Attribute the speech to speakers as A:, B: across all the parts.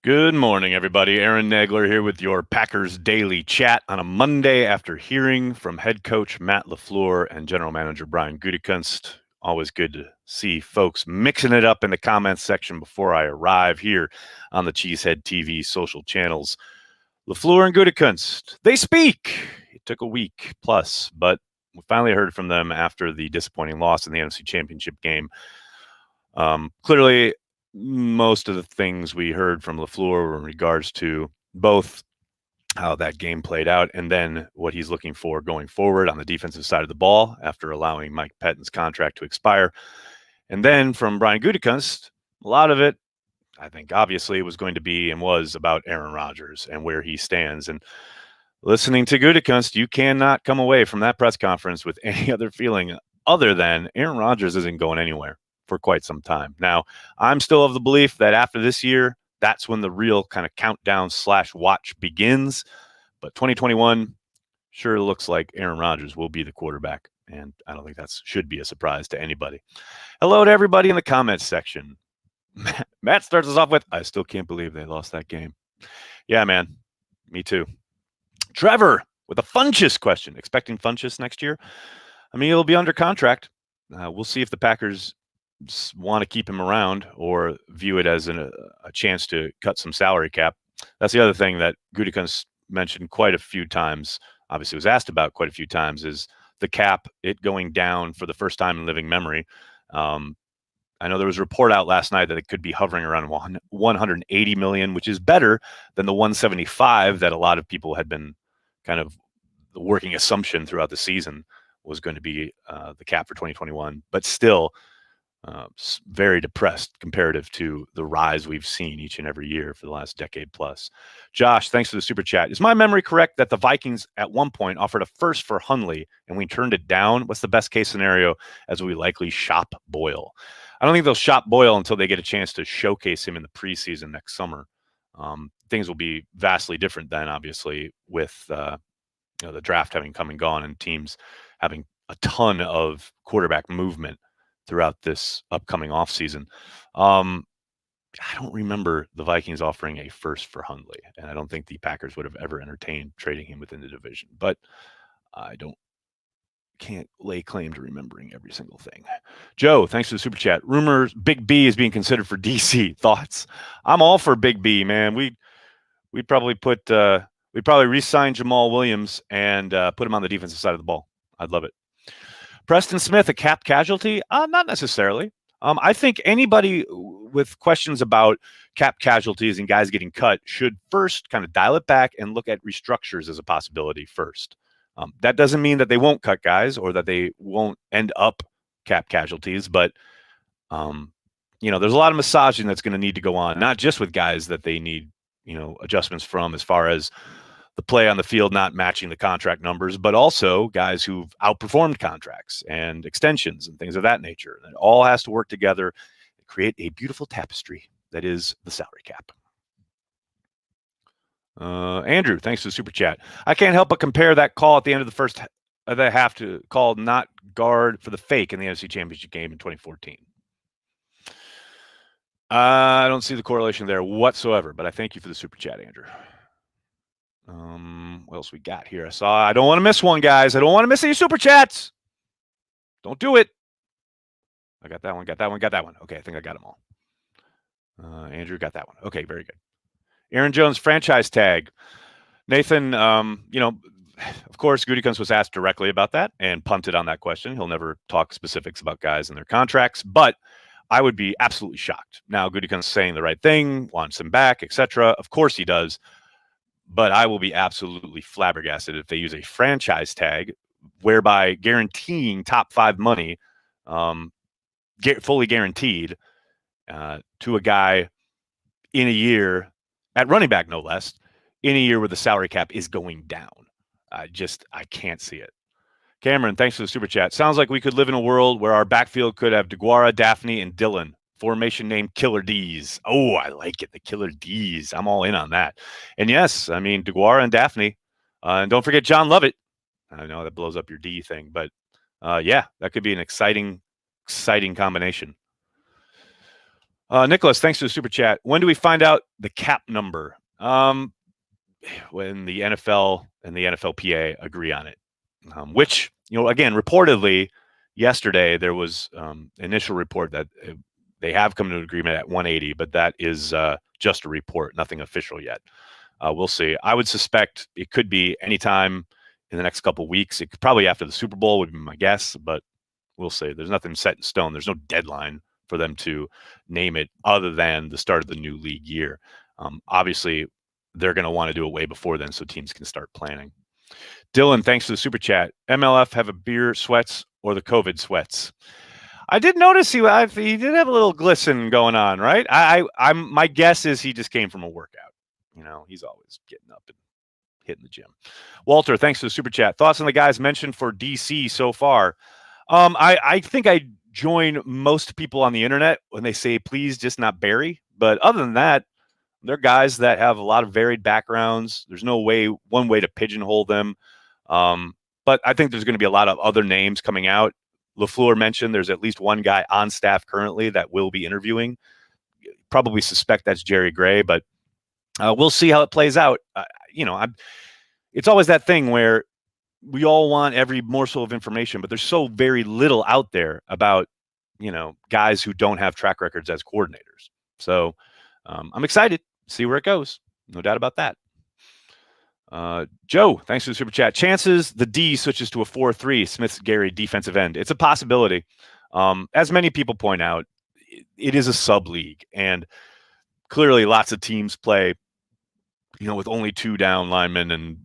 A: Good morning, everybody. Aaron Nagler here with your Packers Daily Chat on a Monday after hearing from head coach Matt LaFleur and general manager Brian Gutekunst. Always good to see folks mixing it up in the comments section before I arrive here on the Cheesehead TV social channels. LaFleur and Gutekunst, they speak. It took a week plus, but we finally heard from them after the disappointing loss in the NFC Championship game. Clearly, most of the things we heard from LaFleur were in regards to both how that game played out and then what he's looking for going forward on the defensive side of the ball after allowing Mike Pettine's contract to expire. And then from Brian Gutekunst, a lot of it, I think, obviously was going to be and was about Aaron Rodgers and where he stands. And listening to Gutekunst, you cannot come away from that press conference with any other feeling other than Aaron Rodgers isn't going anywhere for quite some time. Now, I'm still of the belief that after this year, that's when the real kind of countdown/watch begins. But 2021 sure looks like Aaron Rodgers will be the quarterback. And I don't think that should be a surprise to anybody. Hello to everybody in the comments section. Matt starts us off with, I still can't believe they lost that game. Yeah, man. Me too. Trevor with a Funchess question. Expecting Funchess next year? I mean, he'll be under contract. We'll see if the Packers want to keep him around or view it as a chance to cut some salary cap. That's the other thing that Gutekunst mentioned quite a few times, obviously was asked about quite a few times, is the cap, it going down for the first time in living memory. I know there was a report out last night that it could be hovering around 180 million, which is better than the 175 that a lot of people had been kind of the working assumption throughout the season was going to be the cap for 2021, but still very depressed comparative to the rise we've seen each and every year for the last decade plus. Josh, thanks for the super chat. Is my memory correct that the Vikings at one point offered a first for Hundley and we turned it down? What's the best case scenario as we likely shop Boyle? I don't think they'll shop Boyle until they get a chance to showcase him in the preseason next summer. Things will be vastly different then, obviously, with the draft having come and gone and teams having a ton of quarterback movement throughout this upcoming offseason. I don't remember the Vikings offering a first for Hundley, and I don't think the Packers would have ever entertained trading him within the division. But I can't lay claim to remembering every single thing. Joe, thanks for the super chat. Rumors Big B is being considered for DC. Thoughts? I'm all for Big B, man. We'd probably we'd probably re-sign Jamal Williams and put him on the defensive side of the ball. I'd love it. Preston Smith, a cap casualty? Not necessarily. I think anybody with questions about cap casualties and guys getting cut should first kind of dial it back and look at restructures as a possibility first. That doesn't mean that they won't cut guys or that they won't end up cap casualties, but there's a lot of massaging that's going to need to go on, not just with guys that they need, adjustments from as far as the play on the field not matching the contract numbers, but also guys who've outperformed contracts and extensions and things of that nature. And it all has to work together to create a beautiful tapestry that is the salary cap. Andrew, thanks for the super chat. I can't help but compare that call at the end of the first the half to call not guard for the fake in the NFC Championship game in 2014. I don't see the correlation there whatsoever, but I thank you for the super chat, Andrew. What else we got here? I don't want to miss one, guys. I don't want to miss any super chats. Don't do it. I got that one, got that one, got that one. Okay, I think I got them all. Andrew got that one. Okay, very good. Aaron Jones franchise tag. Nathan, of course, Gutekunst was asked directly about that and punted on that question. He'll never talk specifics about guys and their contracts, but I would be absolutely shocked. Now, Gutekunst saying the right thing, wants him back, etc. Of course he does. But I will be absolutely flabbergasted if they use a franchise tag whereby guaranteeing top 5 money, fully guaranteed, to a guy in a year, at running back no less, in a year where the salary cap is going down. I can't see it. Cameron, thanks for the super chat. Sounds like we could live in a world where our backfield could have DeGuara, Daphne, and Dillon. Formation name Killer D's. Oh, I like it. The Killer D's. I'm all in on that. And yes, I mean, DeGuara and Daphne. And don't forget John Lovett. I know that blows up your D thing, but yeah, that could be an exciting combination. Nicholas, thanks for the super chat. When do we find out the cap number? When the NFL and the NFLPA agree on it, which, again, reportedly yesterday there was initial report that they have come to an agreement at 180, but that is just a report, nothing official yet. We'll see. I would suspect it could be anytime in the next couple of weeks. It could probably after the Super Bowl would be my guess, but we'll see. There's nothing set in stone. There's no deadline for them to name it other than the start of the new league year. Obviously, they're going to want to do it way before then so teams can start planning. Dylan, thanks for the super chat. MLF have a beer sweats or the COVID sweats? I did notice he did have a little glisten going on, right? My guess is he just came from a workout. He's always getting up and hitting the gym. Walter, thanks for the super chat. Thoughts on the guys mentioned for DC so far? I think I join most people on the internet when they say, please just not Barry. But other than that, they're guys that have a lot of varied backgrounds. There's no one way to pigeonhole them. But I think there's going to be a lot of other names coming out. LaFleur mentioned there's at least one guy on staff currently that will be interviewing. Probably suspect that's Jerry Gray, but we'll see how it plays out. It's always that thing where we all want every morsel of information, but there's so very little out there about, guys who don't have track records as coordinators. So I'm excited to see where it goes. No doubt about that. Joe, thanks for the super chat. Chances the D switches to a 4-3 Smith-Gary defensive end. It's a possibility. As many people point out, it is a sub league, and clearly lots of teams play, with only 2 down linemen and,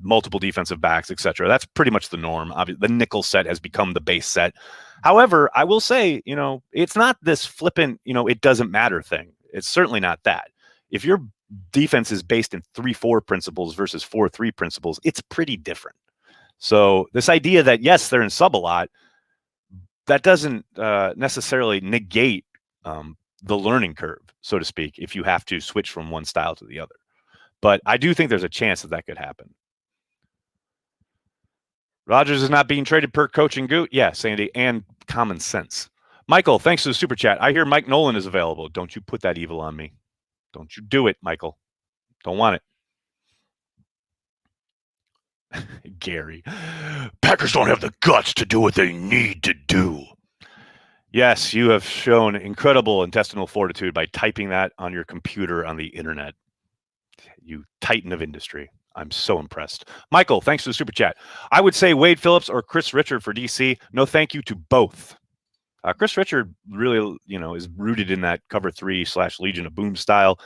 A: multiple defensive backs, etc. That's pretty much the norm. Obviously, the nickel set has become the base set. However, I will say, it's not this flippant, it doesn't matter thing. It's certainly not that. If your defense is based in 3-4 principles versus 4-3 principles, it's pretty different. So this idea that, yes, they're in sub a lot, that doesn't necessarily negate the learning curve, so to speak, if you have to switch from one style to the other. But I do think there's a chance that could happen. Rodgers is not being traded per coaching Goot. Yeah, Sandy, and common sense. Michael, thanks for the super chat. I hear Mike Nolan is available. Don't you put that evil on me. Don't you do it, Michael. Don't want it. Gary, Packers don't have the guts to do what they need to do. Yes, you have shown incredible intestinal fortitude by typing that on your computer on the internet. You titan of industry. I'm so impressed. Michael, thanks for the super chat. I would say Wade Phillips or Chris Richard for DC. No thank you to both. Chris Richard really, is rooted in that cover 3/Legion of Boom style,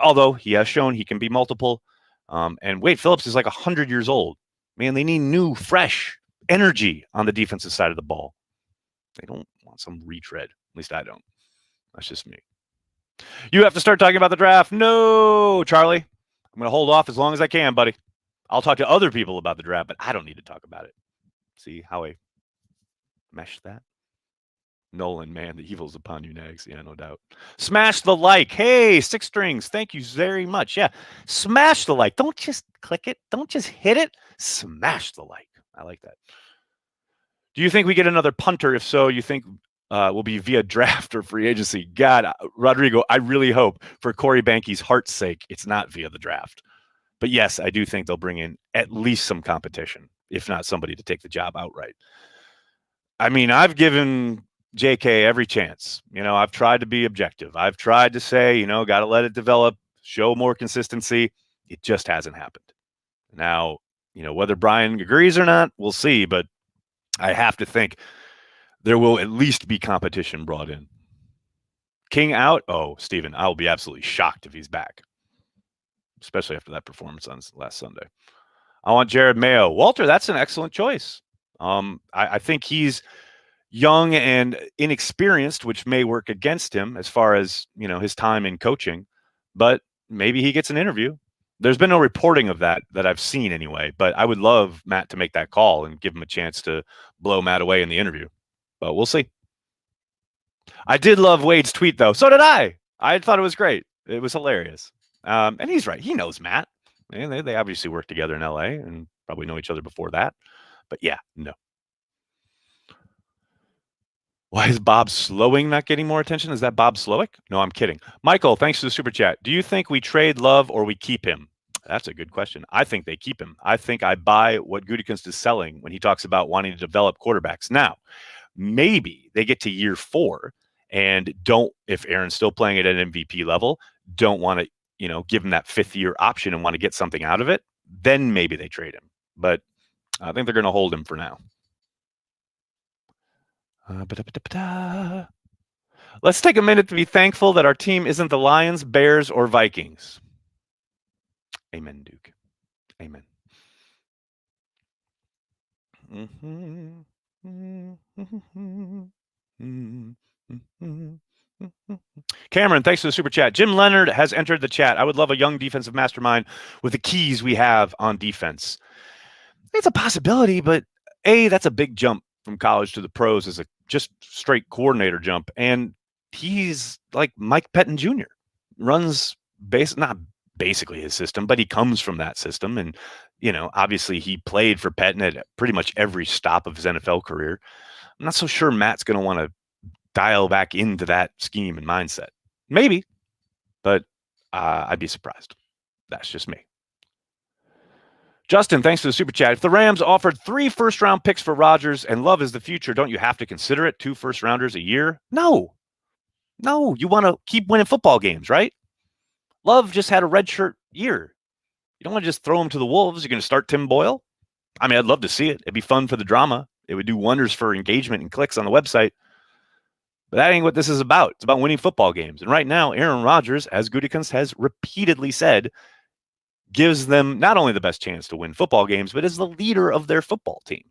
A: although he has shown he can be multiple. And Wade Phillips is like 100 years old. Man, they need new, fresh energy on the defensive side of the ball. They don't want some retread. At least I don't. That's just me. You have to start talking about the draft. No, Charlie. I'm going to hold off as long as I can, buddy. I'll talk to other people about the draft, but I don't need to talk about it. See how I mesh that? Nolan, man, the evil's upon you, Nags. Yeah, no doubt. Smash the like. Hey, 6 strings. Thank you very much. Yeah, smash the like. Don't just click it. Don't just hit it. Smash the like. I like that. Do you think we get another punter? If so, you think will be via draft or free agency? God, Rodrigo, I really hope for Corey Banky's heart's sake, it's not via the draft. But yes, I do think they'll bring in at least some competition, if not somebody to take the job outright. I mean, I've given JK every chance. I've tried to be objective. I've tried to say, got to let it develop, show more consistency. It just hasn't happened. Now, whether Brian agrees or not, we'll see. But I have to think there will at least be competition brought in. King out? Oh, Steven, I'll be absolutely shocked if he's back, especially after that performance on last Sunday. I want Jared Mayo. Walter, that's an excellent choice. I think he's young and inexperienced, which may work against him as far as, his time in coaching, but maybe he gets an interview. There's been no reporting of that I've seen anyway, but I would love Matt to make that call and give him a chance to blow Matt away in the interview, but we'll see. I did love Wade's tweet though. So did I. I thought it was great. It was hilarious. And he's right. He knows Matt. They obviously worked together in LA and probably know each other before that, but yeah, no. Why is Bob Slowing not getting more attention? Is that Bob Slowick? No, I'm kidding. Michael, thanks for the super chat. Do you think we trade Love or we keep him? That's a good question. I think they keep him. I think I buy what Gutekunst is selling when he talks about wanting to develop quarterbacks. Now, maybe they get to year 4 and don't, if Aaron's still playing at an MVP level, don't want to, give him that 5th year option and want to get something out of it. Then maybe they trade him. But I think they're going to hold him for now. Let's take a minute to be thankful that our team isn't the Lions, Bears, or Vikings. Amen, Duke. Amen. Cameron, thanks for the super chat. Jim Leonard has entered the chat. I would love a young defensive mastermind with the keys we have on defense. It's a possibility, but that's a big jump from college to the pros as a just straight coordinator jump. And he's like Mike Pettine Jr. runs not basically his system, but he comes from that system. And, obviously he played for Pettine at pretty much every stop of his NFL career. I'm not so sure Matt's going to want to dial back into that scheme and mindset. Maybe, but I'd be surprised. That's just me. Justin, thanks for the super chat. If the Rams offered 3 first-round picks for Rodgers and Love is the future, don't you have to consider it? 2 first-rounders a year? No, you want to keep winning football games, right? Love just had a redshirt year. You don't want to just throw him to the Wolves. You're going to start Tim Boyle? I mean, I'd love to see it. It'd be fun for the drama. It would do wonders for engagement and clicks on the website. But that ain't what this is about. It's about winning football games. And right now, Aaron Rodgers, as Gutekunst has repeatedly said, gives them not only the best chance to win football games, but is the leader of their football team.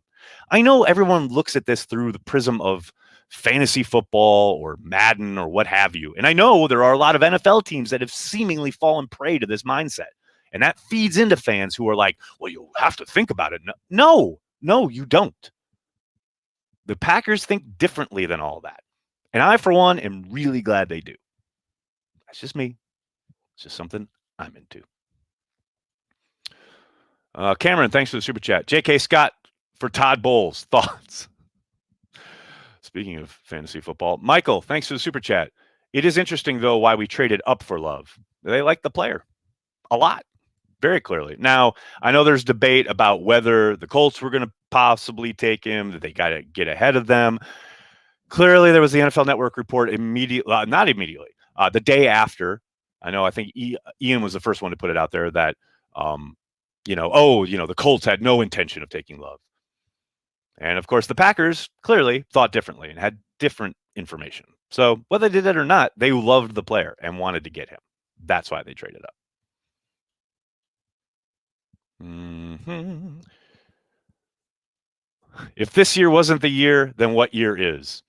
A: I know everyone looks at this through the prism of fantasy football or Madden or what have you. And I know there are a lot of NFL teams that have seemingly fallen prey to this mindset. And that feeds into fans who are like, well, you have to think about it. No, you don't. The Packers think differently than all that. And I, for one, am really glad they do. That's just me. It's just something I'm into. Cameron, thanks for the super chat. J.K. Scott for Todd Bowles. Thoughts? Speaking of fantasy football. Michael, thanks for the super chat. It is interesting, though, why we traded up for Love. They like the player a lot, very clearly. Now, I know there's debate about whether the Colts were going to possibly take him, that they got to get ahead of them. Clearly, there was the NFL Network report not immediately, the day after. I think Ian was the first one to put it out there that, the Colts had no intention of taking Love. And of course, the Packers clearly thought differently and had different information. So whether they did it or not, they loved the player and wanted to get him. That's why they traded up. If this year wasn't the year, then what year is?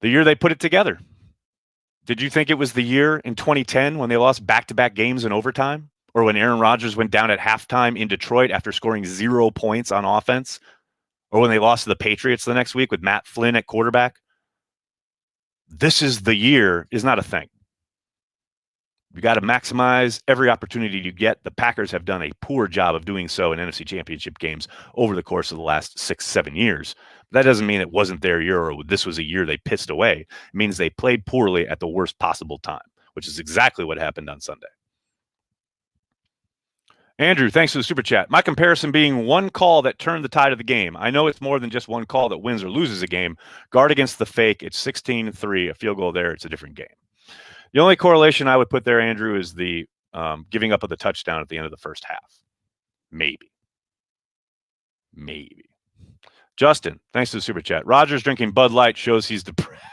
A: The year they put it together. Did you think it was the year in 2010 when they lost back-to-back games in overtime? Or when Aaron Rodgers went down at halftime in Detroit after scoring 0 points on offense? Or when they lost to the Patriots the next week with Matt Flynn at quarterback? This is the year is not a thing. You got to maximize every opportunity you get. The Packers have done a poor job of doing so in NFC Championship games over the course of the last 6-7 years. That doesn't mean it wasn't their year or this was a year they pissed away. It means they played poorly at the worst possible time, which is exactly what happened on Sunday. Andrew, thanks for the super chat. My comparison being one call that turned the tide of the game. I know it's more than just one call that wins or loses a game. Guard against the fake. It's 16-3. A field goal there. It's a different game. The only correlation I would put there, Andrew, is the giving up of the touchdown at the end of the first half. Maybe. Justin, thanks to the super chat. Rodgers drinking Bud Light shows he's depressed.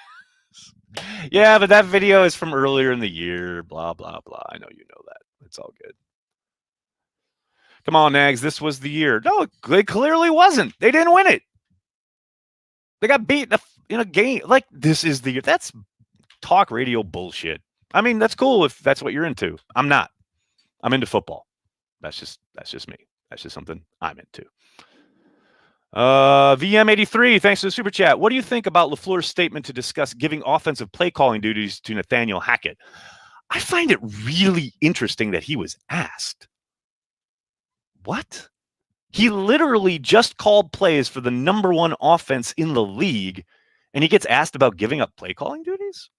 A: Yeah, but that video is from earlier in the year. Blah, blah, blah. I know you know that. It's all good. Come on, Nags. This was the year. No, it clearly wasn't. They didn't win it. They got beat in a game. Like, this is the year. That's talk radio bullshit. I mean, that's cool if that's what you're into. I'm not. I'm into football. That's just me. That's just something I'm into. VM83, thanks for the super chat. What do you think about LaFleur's statement to discuss giving offensive play calling duties to Nathaniel Hackett? I find it really interesting that he was asked. What? He literally just called plays for the number one offense in the league And he gets asked about giving up play calling duties?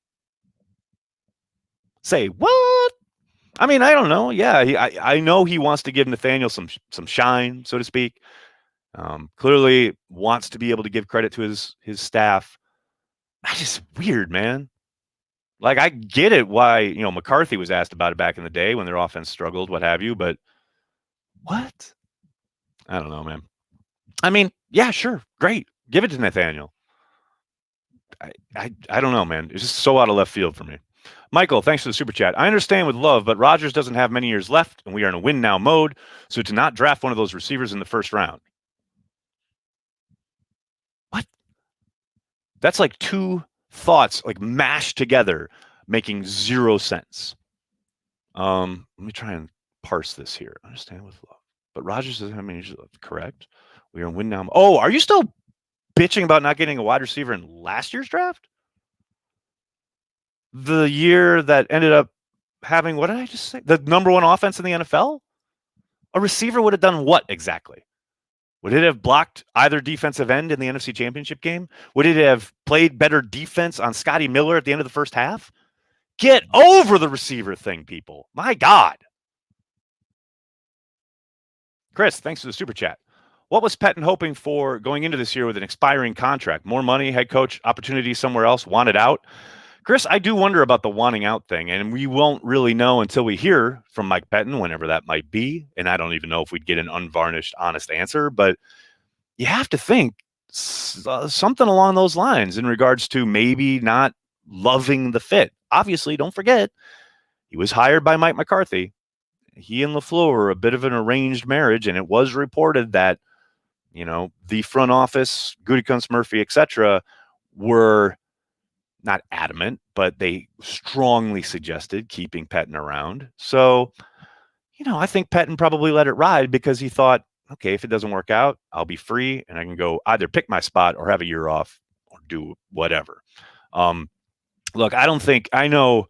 A: Say what? I mean, I don't know. Yeah, I know he wants to give Nathaniel some shine, so to speak. Clearly wants to be able to give credit to his staff. That's just weird, man. Like, I get it why, McCarthy was asked about it back in the day when their offense struggled, what have you, but what? I don't know, man. I mean, yeah, sure, great. Give it to Nathaniel. I don't know, man. It's just so out of left field for me. Michael, thanks for the super chat. I understand with love, but Rodgers doesn't have many years left, and we are in a win now mode. So to not draft one of those receivers in the first round. What? That's like two thoughts like mashed together, making zero sense. Let me try and parse this here. Understand with love, but Rodgers doesn't have many years left. Correct. We are in win now. Oh, are you still bitching about not getting a wide receiver in last year's draft? The year that ended up having, what did I just say? The number one offense in the NFL? A receiver would have done what exactly? Would it have blocked either defensive end in the NFC Championship game? Would it have played better defense on Scotty Miller at the end of the first half? Get over the receiver thing, people. My God. Chris, thanks for the super chat. What was Pettine hoping for going into this year with an expiring contract? More money, head coach, opportunity somewhere else, wanted out? Chris, I do wonder about the wanting out thing, and we won't really know until we hear from Mike Pettine, whenever that might be. And I don't even know if we'd get an unvarnished, honest answer, but you have to think something along those lines in regards to maybe not loving the fit. Obviously, don't forget, he was hired by Mike McCarthy. He and LaFleur were a bit of an arranged marriage, and it was reported that, the front office, Gutekunst, Murphy, etc., were not adamant, but they strongly suggested keeping Pettine around. So, I think Pettine probably let it ride because he thought, okay, if it doesn't work out, I'll be free and I can go either pick my spot or have a year off or do whatever. Look, I know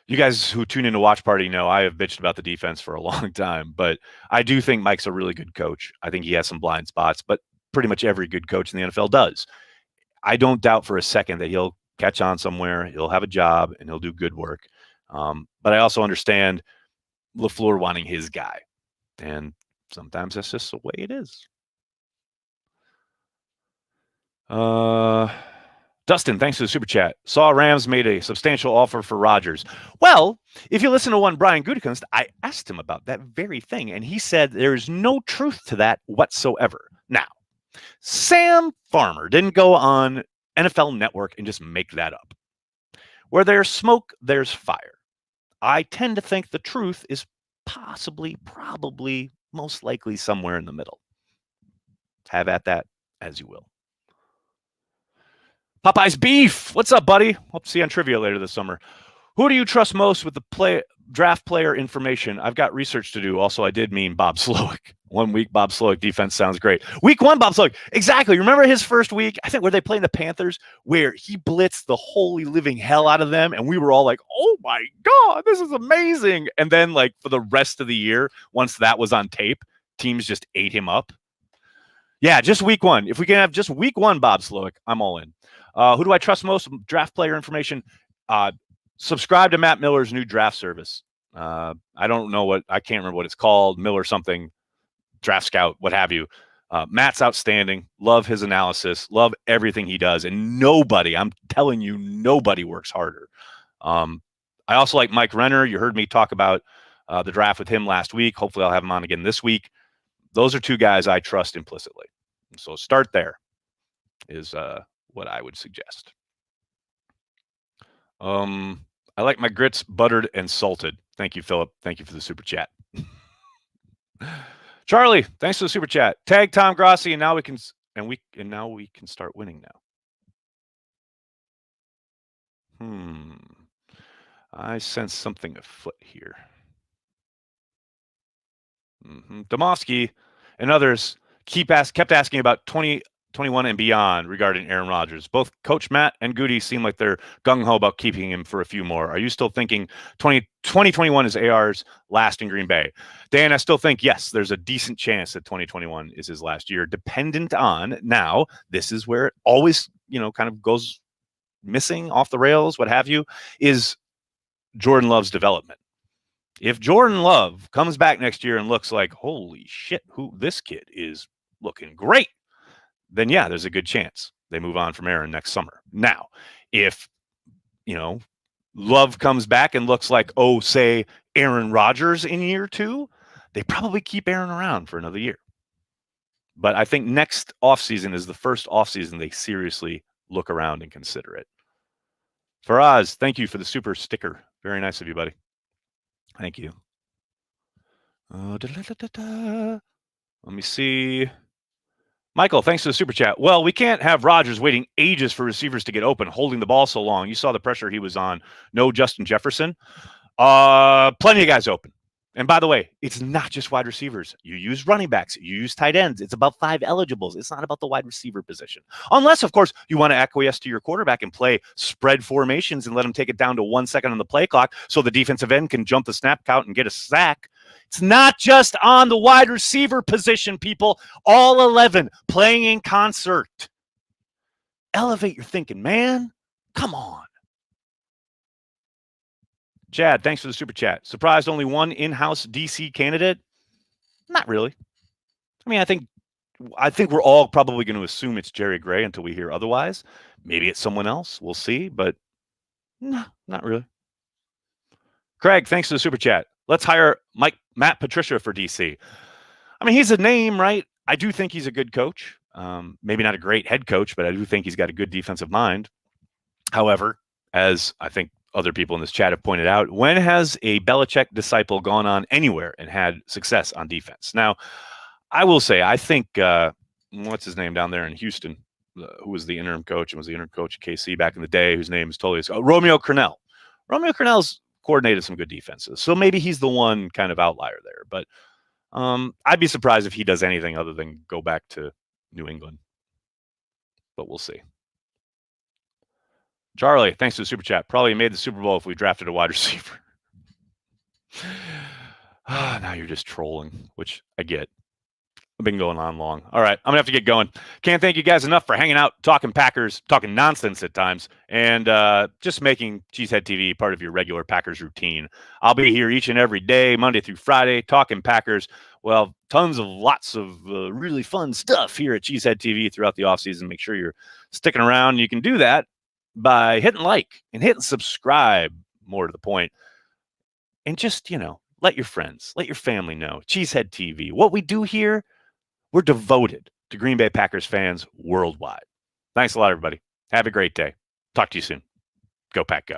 A: you guys who tune into Watch Party know I have bitched about the defense for a long time, but I do think Mike's a really good coach. I think he has some blind spots, but pretty much every good coach in the NFL does. I don't doubt for a second that he'll catch on somewhere, he'll have a job, and he'll do good work. But I also understand LaFleur wanting his guy. And sometimes that's just the way it is. Dustin, thanks for the super chat. Saw Rams made a substantial offer for Rodgers. Well, if you listen to one Brian Gutekunst, I asked him about that very thing, and he said there's no truth to that whatsoever. Now, Sam Farmer didn't go on NFL Network and just make that up. Where there's smoke, there's fire. I tend to think the truth is possibly, probably, most likely somewhere in the middle. Have at that as you will. Popeye's Beef. What's up, buddy? Hope to see you on Trivia later this summer. Who do you trust most with the draft player information? I've got research to do. Also, I did mean Bob Slowick. 1 week, Bob Slowick defense sounds great. Week 1, Bob Slowick. Exactly. Remember his first week? I think where they playing the Panthers, where he blitzed the holy living hell out of them, and we were all like, "Oh my God, this is amazing!" And then, like, for the rest of the year, once that was on tape, teams just ate him up. Yeah, just week 1. If we can have just week 1, Bob Slowick, I'm all in. Who do I trust most? Draft player information. Subscribe to Matt Miller's new draft service. I don't know I can't remember what it's called. Miller something, Draft Scout, what have you. Matt's outstanding. Love his analysis. Love everything he does. And I'm telling you, nobody works harder. I also like Mike Renner. You heard me talk about the draft with him last week. Hopefully I'll have him on again this week. Those are two guys I trust implicitly. So start there is what I would suggest. I like my grits buttered and salted. Thank you, Philip. Thank you for the super chat. Charlie, thanks for the super chat. Tag Tom Grossi, and now we can start winning now. I sense something afoot here. Domofsky and others kept asking about 2021 and beyond regarding Aaron Rodgers? Both Coach Matt and Goody seem like they're gung-ho about keeping him for a few more. Are you still thinking 2021 is AR's last in Green Bay? Dan, I still think, yes, there's a decent chance that 2021 is his last year, dependent on, now, this is where it always, kind of goes missing, off the rails, what have you, is Jordan Love's development. If Jordan Love comes back next year and looks like, holy shit, this kid is looking great, then yeah, there's a good chance they move on from Aaron next summer. Now, if, Love comes back and looks like, say Aaron Rodgers in year 2, they probably keep Aaron around for another year. But I think next offseason is the first offseason they seriously look around and consider it. Faraz, thank you for the super sticker. Very nice of you, buddy. Thank you. Let me see. Michael, thanks for the super chat. Well, we can't have Rodgers waiting ages for receivers to get open, holding the ball so long. You saw the pressure he was on. No Justin Jefferson. Plenty of guys open. And by the way, it's not just wide receivers. You use running backs. You use tight ends. It's about 5 eligibles. It's not about the wide receiver position. Unless, of course, you want to acquiesce to your quarterback and play spread formations and let him take it down to 1 second on the play clock so the defensive end can jump the snap count and get a sack. It's not just on the wide receiver position, people. All 11 playing in concert. Elevate your thinking, man. Come on. Chad, thanks for the super chat. Surprised only one in-house DC candidate? Not really. I mean, I think we're all probably going to assume it's Jerry Gray until we hear otherwise. Maybe it's someone else. We'll see, but no, not really. Craig, thanks for the super chat. Let's hire Matt Patricia for DC. I mean, he's a name, right? I do think he's a good coach. Maybe not a great head coach, but I do think he's got a good defensive mind. However, as I think other people in this chat have pointed out, when has a Belichick disciple gone on anywhere and had success on defense? Now, I will say, I think, what's his name down there in Houston, who was the interim coach and was the interim coach at KC back in the day, whose name is totally Romeo Crennel. Romeo Crennel's coordinated some good defenses, so maybe he's the one kind of outlier there. But I'd be surprised if he does anything other than go back to New England. But we'll see. Charlie, thanks for the super chat. Probably made the Super Bowl if we drafted a wide receiver. Now you're just trolling, which I get. I've been going on long. All right, I'm going to have to get going. Can't thank you guys enough for hanging out, talking Packers, talking nonsense at times, and just making Cheesehead TV part of your regular Packers routine. I'll be here each and every day, Monday through Friday, talking Packers. Well, lots of really fun stuff here at Cheesehead TV throughout the offseason. Make sure you're sticking around. You can do that by hitting like and hitting subscribe, more to the point. And just, let your friends, let your family know. Cheesehead TV. What we do here, we're devoted to Green Bay Packers fans worldwide. Thanks a lot, everybody. Have a great day. Talk to you soon. Go Pack Go.